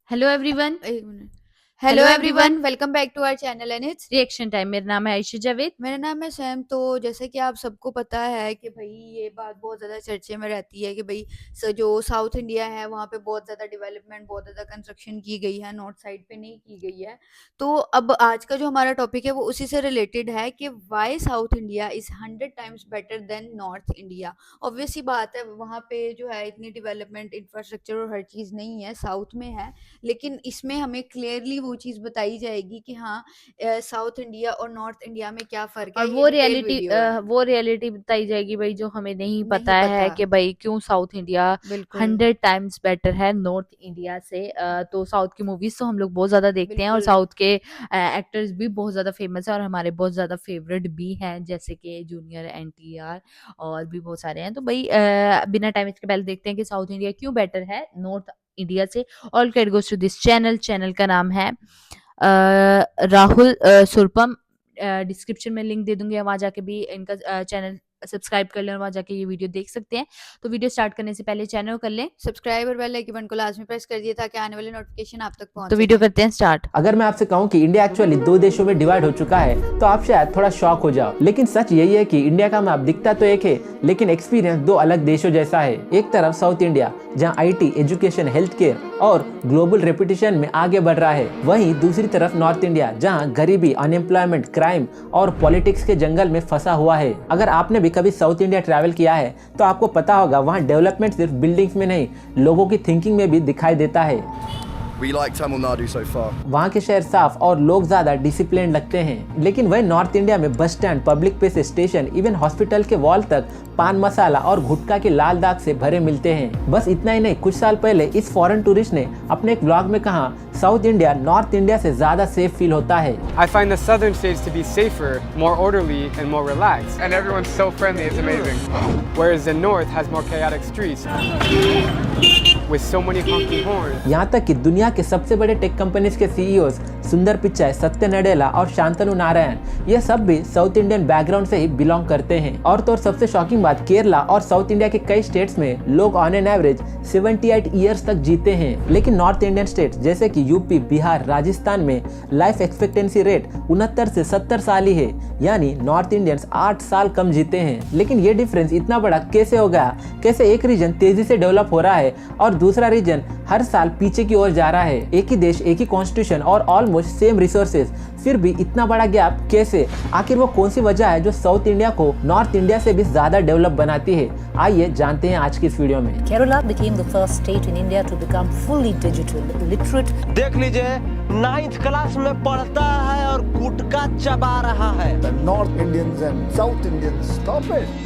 Hello everyone. एक मिनट। Hello hello everyone. Everyone, welcome back to our channel and it's reaction time. मेरा नाम है आयशा जावेद। मेरा नाम है सैम। तो जैसे कि आप सबको पता है कि भाई ये बात बहुत ज़्यादा चर्चे में रहती है कि भाई जो साउथ इंडिया है वहाँ पे बहुत ज़्यादा डेवलपमेंट, बहुत ज़्यादा कंस्ट्रक्शन की गई है, नॉर्थ साइड पे नहीं की गई है। तो अब आज का जो हमारा टॉपिक है वो उसी से रिलेटेड है कि why south India is 100 times better than north India. Obvious सी बात है, वहाँ पे जो है इतनी डेवलपमेंट, इंफ्रास्ट्रक्चर और हर चीज़ नहीं है, साउथ में है। लेकिन इसमें हमें क्लियरली वो चीज़ बताई जाएगी कि हाँ, साउथ इंडिया और नॉर्थ इंडिया में क्या फ़र्क और है, ये डिटेल वीडियो है। वो रियलिटी बताई जाएगी भाई, जो हमें नहीं नहीं पता है पता। कि भाई क्यों साउथ इंडिया बिल्कुल, 100 टाइम्स बेटर है नॉर्थ इंडिया से। तो साउथ की मूवीज तो हम लोग बहुत ज्यादा देखते हैं और बिल्कुल। साउथ के एक्टर्स भी बहुत ज्यादा फेमस है और हमारे बहुत ज्यादा फेवरेट भी हैं, जैसे कि जूनियर एनटीआर और भी बहुत सारे हैं। तो भाई बिना टाइम इसके पहले देखते हैं कि साउथ इंडिया क्यों बेटर है नॉर्थ इंडिया से। All credit goes to this channel. Channel का नाम है राहुल सुरपम। डिस्क्रिप्शन में लिंक दे दूंगी, वहां जाके भी इनका चैनल सब्सक्राइब कर लें और वहां जाके ये वीडियो देख सकते हैं। तो वीडियो स्टार्ट करने से पहले चैनल को कर लें। सब्सक्राइब और बेल आइकन को लाज़मी प्रेस कर दिए ताकि आने वाले नोटिफ़िकेशन आप तक तो पहुँच वीडियो सकें। करते हैं स्टार्ट। अगर मैं आपसे कहूं कि इंडिया एक्चुअली दो देशों में डिवाइड हो चुका है तो आप शायद थोड़ा शॉक हो जाओ, लेकिन सच यही है कि इंडिया का मैप दिखता तो एक है लेकिन एक्सपीरियंस दो अलग देशों जैसा है। एक तरफ साउथ इंडिया जहां आईटी, एजुकेशन, हेल्थ केयर और ग्लोबल रेपुटेशन में आगे बढ़ रहा है, वहीं दूसरी तरफ नॉर्थ इंडिया जहां गरीबी, अनएम्प्लॉयमेंट, क्राइम और पॉलिटिक्स के जंगल में फंसा हुआ है। अगर आपने भी कभी साउथ इंडिया ट्रैवल किया है तो आपको पता होगा वहाँ डेवलपमेंट सिर्फ बिल्डिंग्स में नहीं, लोगों की थिंकिंग में भी दिखाई देता है। We like Tamil Nadu so far. वहाँ के शहर साफ और लोग ज्यादा डिसिप्लिन लगते हैं, लेकिन वही नॉर्थ इंडिया में bus stand, public place, station, even hospital के वॉल तक पान मसाला और गुटखा के लाल दाग से भरे मिलते हैं। बस इतना ही नहीं, कुछ साल पहले इस फॉरेन टूरिस्ट ने अपने एक ब्लॉग में कहा साउथ इंडिया नॉर्थ इंडिया से ज्यादा सेफ फील होता है। I find the southern states to be safer, more orderly, and more relaxed. And everyone's so friendly, it's amazing. Whereas the north has more chaotic streets with so many honking horns. यहाँ तक कि दुनिया के सबसे बड़े tech companies के CEOs सुंदर पिचाई, सत्य नडेला और शांतनु नारायण, ये सब भी साउथ इंडियन बैकग्राउंड से ही बिलोंग करते हैं। और तो सबसे शॉकिंग बात, केरला और साउथ इंडिया के कई स्टेट्स में लोग ऑन एन एवरेज 78 ईयर्स तक जीते हैं, लेकिन नॉर्थ इंडियन स्टेट्स जैसे कि यूपी, बिहार, राजस्थान में लाइफ एक्सपेक्टेंसी रेट 69 से 70 साल ही है, यानी नॉर्थ इंडियंस 8 साल कम जीते हैं। लेकिन ये डिफरेंस इतना बड़ा कैसे हो गया? कैसे एक रीजन तेजी से डेवलप हो रहा है और दूसरा रीजन हर साल पीछे की ओर जा रहा है? एक ही देश, एक ही कॉन्स्टिट्यूशन और ऑलमोस्ट सेम रिसोर्सेज, फिर भी इतना बड़ा गैप कैसे? आखिर वो कौन सी वजह है जो साउथ इंडिया को नॉर्थ इंडिया से भी ज्यादा डेवलप बनाती है? आइए जानते हैं आज की इस वीडियो में। Kerala became the first state in India to become fully digital literate. देख लीजिए, 9th क्लास में पढ़ता है और गुटखा चबा रहा है। The North Indians and South Indians, stop it.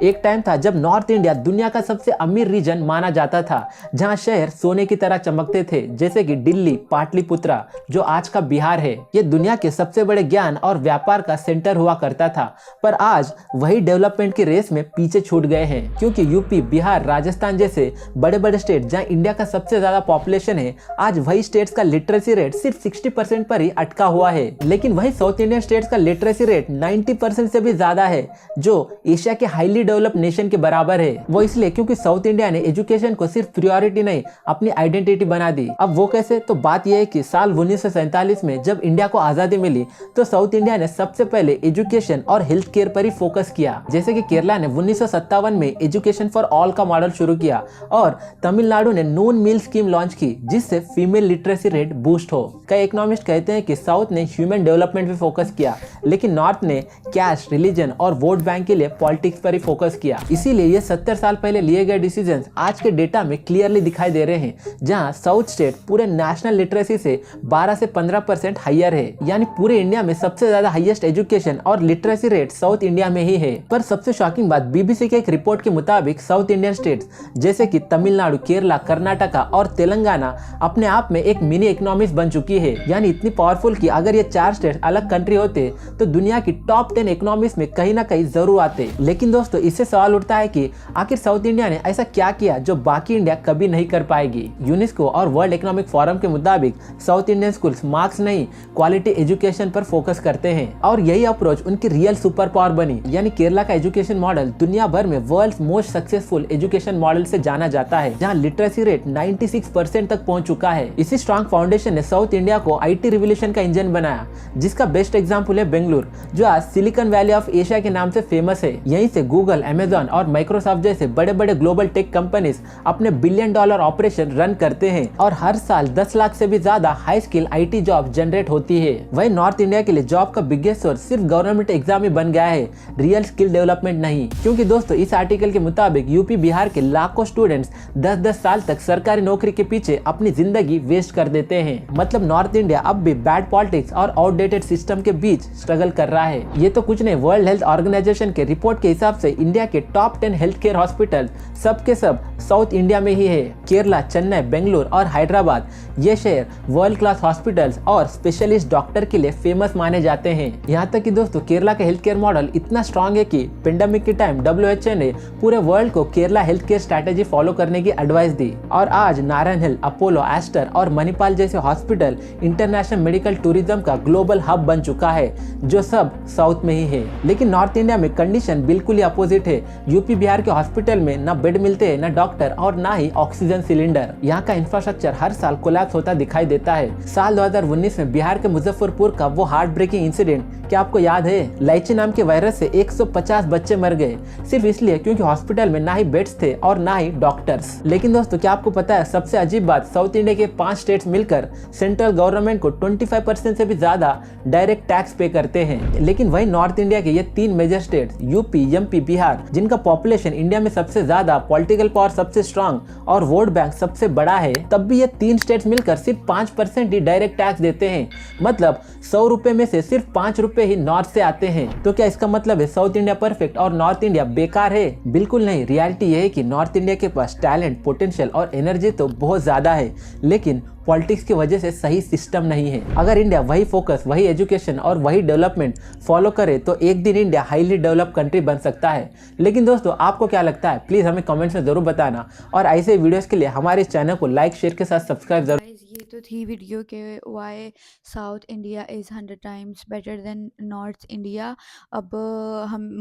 एक टाइम था जब नॉर्थ इंडिया दुनिया का सबसे अमीर रीजन माना जाता था, जहां शहर सोने की तरह चमकते थे, जैसे कि दिल्ली, पाटलिपुत्रा जो आज का बिहार है। ये दुनिया के सबसे बड़े ज्ञान और व्यापार का सेंटर हुआ करता था, पर आज वही डेवलपमेंट की रेस में पीछे छूट गए हैं, क्योंकि यूपी, बिहार, राजस्थान जैसे बड़े बड़े स्टेट जहां इंडिया का सबसे ज्यादा पॉपुलेशन है, आज वही स्टेट्स का लिटरेसी रेट सिर्फ 60% पर ही अटका हुआ है। लेकिन वही साउथ इंडियन स्टेट्स का लिटरेसी रेट 90% से भी ज्यादा है, जो एशिया के हाईली डेवलप नेशन के बराबर है। वो इसलिए क्योंकि साउथ इंडिया ने एजुकेशन को सिर्फ प्रायोरिटी नहीं, अपनी आइडेंटिटी बना दी। अब वो कैसे? तो बात यह है कि साल 1947 में जब इंडिया को आजादी मिली तो साउथ इंडिया ने सबसे पहले एजुकेशन और हेल्थ केयर पर ही फोकस किया। जैसे कि केरला ने 1957 में एजुकेशन फॉर ऑल का मॉडल शुरू किया और तमिलनाडु ने नून मील स्कीम लॉन्च की, जिससे फीमेल लिटरेसी रेट बूस्ट हो। कई इकोनॉमिस्ट कहते हैं कि साउथ ने ह्यूमन डेवलपमेंट पे फोकस किया, लेकिन नॉर्थ ने कैश, रिलीजन और वोट बैंक के लिए पॉलिटिक्स पर ही फोकस किया। इसीलिए ये 70 साल पहले लिए गए डिसीजंस आज के डेटा में क्लियरली दिखाई दे रहे हैं, जहां साउथ स्टेट पूरे नेशनल लिटरेसी से 12 से 15% हाइयर है, यानी पूरे इंडिया में सबसे ज्यादा हाईएस्ट एजुकेशन और लिटरेसी रेट साउथ इंडिया में ही है। पर सबसे शॉकिंग बात, बीबीसी के एक रिपोर्ट के मुताबिक साउथ इंडियन स्टेट्स जैसे कि तमिलनाडु, केरला, कर्नाटका और तेलंगाना अपने आप में एक मिनी इकोनॉमीज बन चुकी है, यानी इतनी पावरफुल कि अगर ये 4 स्टेट अलग कंट्री होते तो दुनिया की टॉप 10 इकोनॉमीज में कहीं ना कहीं जरूर आते। लेकिन दोस्तों, इससे सवाल उठता है कि आखिर साउथ इंडिया ने ऐसा क्या किया जो बाकी इंडिया कभी नहीं कर पाएगी। यूनेस्को और वर्ल्ड इकोनॉमिक फोरम के मुताबिक साउथ इंडियन स्कूल्स मार्क्स नहीं, क्वालिटी एजुकेशन पर फोकस करते हैं और यही अप्रोच उनकी रियल सुपर पावर बनी। यानी केरला का एजुकेशन मॉडल दुनिया भर में world most successful education model से जाना जाता है, जहां लिटरेसी रेट 96% तक पहुंच चुका है। इसी स्ट्रॉन्ग फाउंडेशन ने साउथ इंडिया को आईटी रिवोल्यूशन का इंजन बनाया, जिसका बेस्ट एग्जांपल है बेंगलुरु, जो आज सिलिकॉन वैली ऑफ एशिया के नाम से फेमस है। यहीं से गूगल, अमेजॉन और माइक्रोसॉफ्ट जैसे बड़े बड़े ग्लोबल टेक कंपनीज अपने $1 बिलियन ऑपरेशन रन करते हैं और हर साल 10 लाख से भी ज्यादा high skill IT job generate होती है। वहीं नॉर्थ इंडिया के लिए जॉब का बिगेस्ट सोर्स सिर्फ गवर्नमेंट एग्जाम ही बन गया है, रियल स्किल डेवलपमेंट नहीं। क्योंकि दोस्तों इस आर्टिकल के मुताबिक यूपी बिहार के लाखों स्टूडेंट्स 10-10 साल तक सरकारी नौकरी के पीछे अपनी जिंदगी वेस्ट कर देते हैं। मतलब नॉर्थ इंडिया अब भी बैड पॉलिटिक्स और आउटडेटेड सिस्टम के बीच स्ट्रगल कर रहा है। ये तो कुछ नहीं, वर्ल्ड हेल्थ ऑर्गेनाइजेशन के रिपोर्ट के हिसाब से इंडिया के टॉप 10 हेल्थ केयर हॉस्पिटल सब के सब साउथ इंडिया में ही है। केरला, चेन्नई, बेंगलुरु और हैदराबाद ये शहर वर्ल्ड क्लास हॉस्पिटल्स और स्पेशलिस्ट डॉक्टर के लिए फेमस माने जाते हैं। यहाँ तक कि दोस्तों केरला का हेल्थ केयर मॉडल इतना स्ट्रॉन्ग है कि पेंडेमिक के टाइम WHO ने पूरे वर्ल्ड को Kerala health care strategy follow करने की एडवाइस दी और आज नारायण हिल, अपोलो, एस्टर और मणिपाल जैसे हॉस्पिटल इंटरनेशनल मेडिकल टूरिज्म का ग्लोबल हब बन चुका है, जो सब साउथ में ही है। लेकिन नॉर्थ इंडिया में कंडीशन बिल्कुल ही अपोजिट है। यूपी बिहार के हॉस्पिटल में न बेड मिलते हैं, न डॉक्टर और न ही ऑक्सीजन सिलेंडर। यहाँ का इंफ्रास्ट्रक्चर हर साल कोलैप्स होता दिखाई देता है। साल 2019 में बिहार के मुजफ्फरपुर का वो हार्ट ब्रेकिंग इंसिडेंट क्या आपको याद है? लाइची नाम के वायरस से 150 बच्चे मर गए सिर्फ इसलिए क्योंकि हॉस्पिटल में ना ही बेड्स थे और ना ही डॉक्टर्स। लेकिन दोस्तों क्या आपको पता है सबसे अजीब बात, साउथ इंडिया के 5 स्टेट्स मिलकर सेंट्रल गवर्नमेंट को 25% से भी ज्यादा डायरेक्ट टैक्स पे करते हैं। लेकिन वही नॉर्थ इंडिया के ये 3 major states UP, MP, Bihar, जिनका पॉपुलेशन इंडिया में सबसे ज्यादा, पॉलिटिकल पावर सबसे स्ट्रांग और वोट बैंक सबसे बड़ा है, तब भी ये 3 स्टेट्स मिलकर सिर्फ 5% ही डायरेक्ट टैक्स देते हैं। मतलब 100 रुपए में से सिर्फ 5 रुपए ही नॉर्थ से आते हैं। तो क्या इसका मतलब है साउथ इंडिया परफेक्ट और नॉर्थ इंडिया बेकार है? बिल्कुल नहीं। रियलिटी ये है कि नॉर्थ इंडिया के पास टैलेंट, पोटेंशियल और एनर्जी तो बहुत ज्यादा है, लेकिन पॉलिटिक्स की वजह से सही सिस्टम नहीं है। अगर इंडिया वही फोकस, वही एजुकेशन और वही डेवलपमेंट फॉलो करे तो एक दिन इंडिया हाईली डेवलप कंट्री बन सकता है। लेकिन दोस्तों आपको क्या लगता है? प्लीज हमें कमेंट्स में जरूर बताना और ऐसे वीडियोस के लिए हमारे इस चैनल को लाइक, शेयर के साथ सब्सक्राइब जरूर। गाइस ये तो थी वीडियो के why south India is 100 times better than north India. अब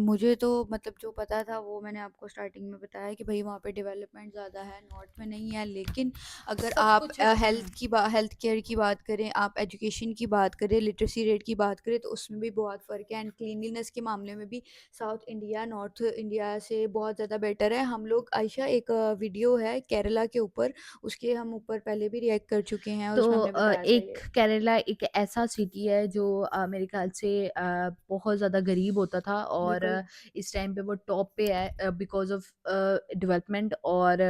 मुझे तो मतलब जो पता था वो मैंने आपको स्टार्टिंग में बताया कि भाई वहाँ पे डेवलपमेंट ज़्यादा है, नॉर्थ में नहीं है। लेकिन अगर आप हेल्थ केयर की बात करें, आप एजुकेशन की बात करें, लिटरेसी रेट की बात करें, तो उसमें भी बहुत फ़र्क है। एंड क्लीनलीनेस के मामले में भी साउथ इंडिया नॉर्थ इंडिया से बहुत ज़्यादा बेटर है। हम लोग आयशा एक वीडियो है केरला के ऊपर, उसके हम ऊपर पहले भी रिएक्ट कर चुके हैं और तो उसमें हमने बताया था एक ये। केरला एक ऐसा सिटी है जो मेरे ख्याल से बहुत ज़्यादा गरीब होता था और बिल्कुल। इस टाइम पे वो टॉप पे है बिकॉज ऑफ डेवलपमेंट। और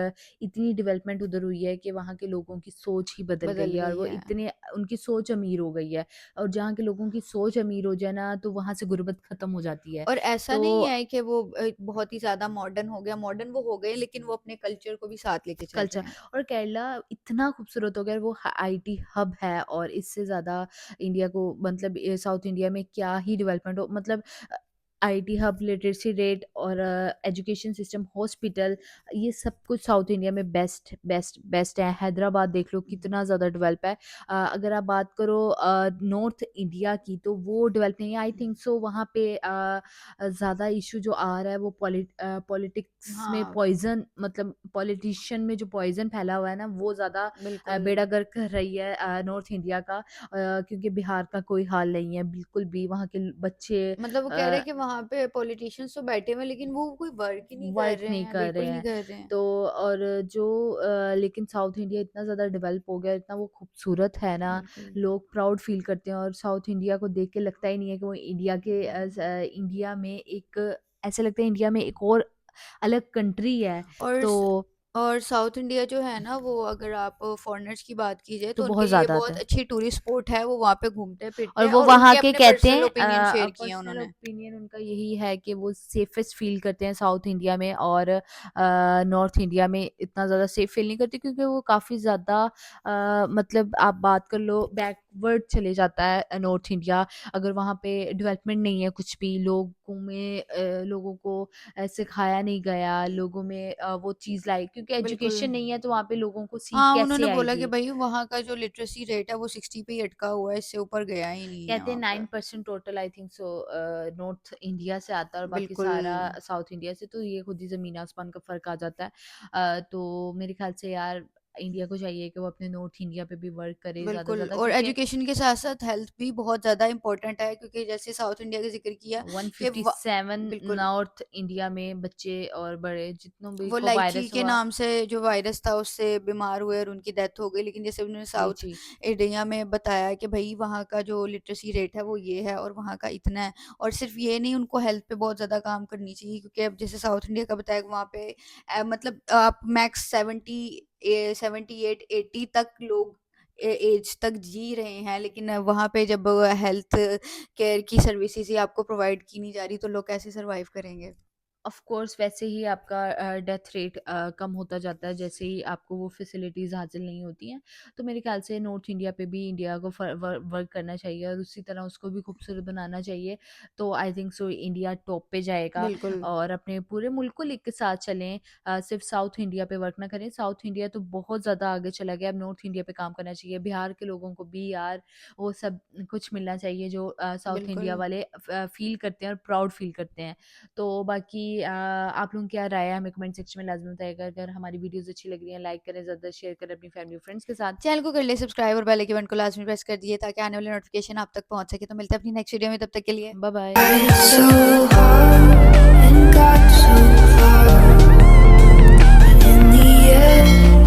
इतनी डेवलपमेंट उधर हुई है कि वहाँ के लोगों की सोच ही बदल बदल गई है और गई वो है। इतने उनकी सोच अमीर हो गई है। और जहाँ के लोगों की सोच अमीर हो जाए ना तो वहाँ से गुर्बत ख़त्म हो जाती है। और ऐसा नहीं तो है कि वो बहुत ही ज़्यादा मॉडर्न हो गया, मॉडर्न वो हो गए लेकिन वो अपने कल्चर को भी साथ लेके चल कल्चर रहे हैं। और केरला इतना खूबसूरत हो गया, वो आईटी हब है और इससे ज़्यादा इंडिया को मतलब साउथ इंडिया में क्या ही डेवलपमेंट हो। मतलब आईटी हब, लिटरेसी रेट और एजुकेशन सिस्टम, हॉस्पिटल, ये सब कुछ साउथ इंडिया में बेस्ट बेस्ट बेस्ट है। हैदराबाद देख लो कितना ज़्यादा डेवलप है। अगर आप बात करो नॉर्थ इंडिया की तो वो डेवलप नहीं है। आई थिंक सो वहाँ पे ज़्यादा इशू जो आ रहा है वो पॉलिटिक्स में हाँ, पॉइजन, मतलब पॉलिटिशियन में जो पॉइजन फैला हुआ है ना वो ज़्यादा बिल्कुल। बेड़ा गर्क कर रही है नॉर्थ इंडिया का। क्योंकि बिहार का कोई हाल नहीं है बिल्कुल भी। वहाँ के बच्चे मतलब वो कह रहे हैं कि वहाँ पे पॉलिटिशियंस तो बैठे हुए हैं लेकिन वो कोई वर्क ही नहीं कर वर्क रहे नहीं हैं, कर रहे बिल्कुल नहीं हैं। कर रहे हैं। तो और जो लेकिन साउथ इंडिया इतना ज़्यादा डेवलप हो गया, इतना वो खूबसूरत है ना, बिल्कुल। लोग प्राउड फील करते हैं और साउथ इंडिया को देख के लगता ही नहीं है कि वो इंडिया में एक, ऐसे लगता है इंडिया में एक और अलग कंट्री है। और तो साउथ इंडिया जो है ना वो अगर आप फॉरेनर्स की बात की जाए तो तो उनके बहुत लिए ज़्यादा आता बहुत है। अच्छी टूरिस्ट स्पॉट है, वो वहाँ पे घूमते फिरते और हैं वो और वहाँ उनके के अपने कहते पर्सनल हैं ओपिनियन शेयर किए हैं पर्सनल उन्होंने। ओपिनियन उनका यही है कि वो सेफेस्ट फील करते हैं साउथ इंडिया में और नॉर्थ इंडिया में इतना ज़्यादा सेफ फील नहीं करते क्योंकि वो काफ़ी ज़्यादा मतलब आप बात कर लो बैकवर्ड चले जाता है नॉर्थ इंडिया। अगर वहाँ पे डेवलपमेंट नहीं है कुछ भी, लोगों को सिखाया नहीं गया, लोगों में वो चीज़ लाई, क्योंकि बिल्कुल। एजुकेशन नहीं है तो वहाँ पे लोगों को सीख हाँ, कैसे उन्होंने बोला कि आएगी? भई वहाँ का जो लिटरेसी रेट है वो 60 पे ही अटका हुआ है, इससे ऊपर गया ही नहीं है कहते हैं वहाँ पर। 9% total I think so north India से आता है और बाकी बिल्कुल, सारा साउथ इंडिया से, तो ये खुद ही ज़मीन आसमान का फ़र्क आ जाता है। तो मेरे ख़्याल से यार इंडिया को चाहिए कि वो अपने नॉर्थ इंडिया पे भी वर्क करे ज़्यादा से बिल्कुल ज़्यादा, और क्योंकि एजुकेशन के साथ-साथ हेल्थ भी बहुत ज़्यादा इम्पोर्टेंट है क्योंकि जैसे साउथ इंडिया का ज़िक्र किया कि व 157 बिल्कुल। नॉर्थ इंडिया में बच्चे और बड़े जितनों भी वो को लाइची वायरस के हुआ। नाम से जो वायरस था उससे बीमार हुए और उनकी डेथ हो गई। लेकिन जैसे उन्होंने जी, साउथ जी। इंडिया में बताया कि भई वहाँ का जो लिटरेसी रेट है वो ये है और वहाँ का इतना है। और सिर्फ़ ये नहीं, उनको हेल्थ पे बहुत ज़्यादा काम करनी चाहिए क्योंकि अब जैसे साउथ इंडिया का बताया कि वहाँ पे मतलब आप मैक्स 78-80 तक लोग एज तक जी रहे हैं। लेकिन वहाँ पे जब हेल्थ केयर की सर्विसेज़ ही आपको प्रोवाइड की नहीं जा रही तो लोग कैसे सर्वाइव करेंगे? ऑफ कोर्स वैसे ही आपका डेथ रेट कम होता जाता है जैसे ही आपको वो फैसिलिटीज़ हासिल नहीं होती हैं। तो मेरे ख्याल से नॉर्थ इंडिया पे भी इंडिया को वर्क करना चाहिए और उसी तरह उसको भी खूबसूरत बनाना चाहिए। तो I think so India top पे जाएगा बिल्कुल, और अपने पूरे मुल्क को लेके साथ चलें। सिर्फ साउथ इंडिया पे वर्क ना करें। साउथ इंडिया तो बहुत ज़्यादा आगे चला गया, अब नॉर्थ इंडिया पे काम करना चाहिए। बिहार के लोगों को भी यार वो सब कुछ मिलना चाहिए जो साउथ इंडिया बिल्कुल। वाले फील करते हैं और प्राउड फील करते हैं। तो बाकी आप लोगों की क्या राय है हमें कमेंट सेक्शन में लाज़मी बताइएगा। अगर हमारी वीडियोज़ अच्छी लग रही हैं लाइक करें, ज़्यादा शेयर करें अपनी फैमिली फ्रेंड्स के साथ। चैनल को कर लिए सब्सक्राइब और बेल आइकन को लाज़मी प्रेस कर दिए ताकि आने वाली नोटिफ़िकेशन आप तक पहुँच सके। तो मिलते हैं अपनी नेक्स्ट वीडियो में, तब तक के लिए bye bye. So hard and got so far, but in the end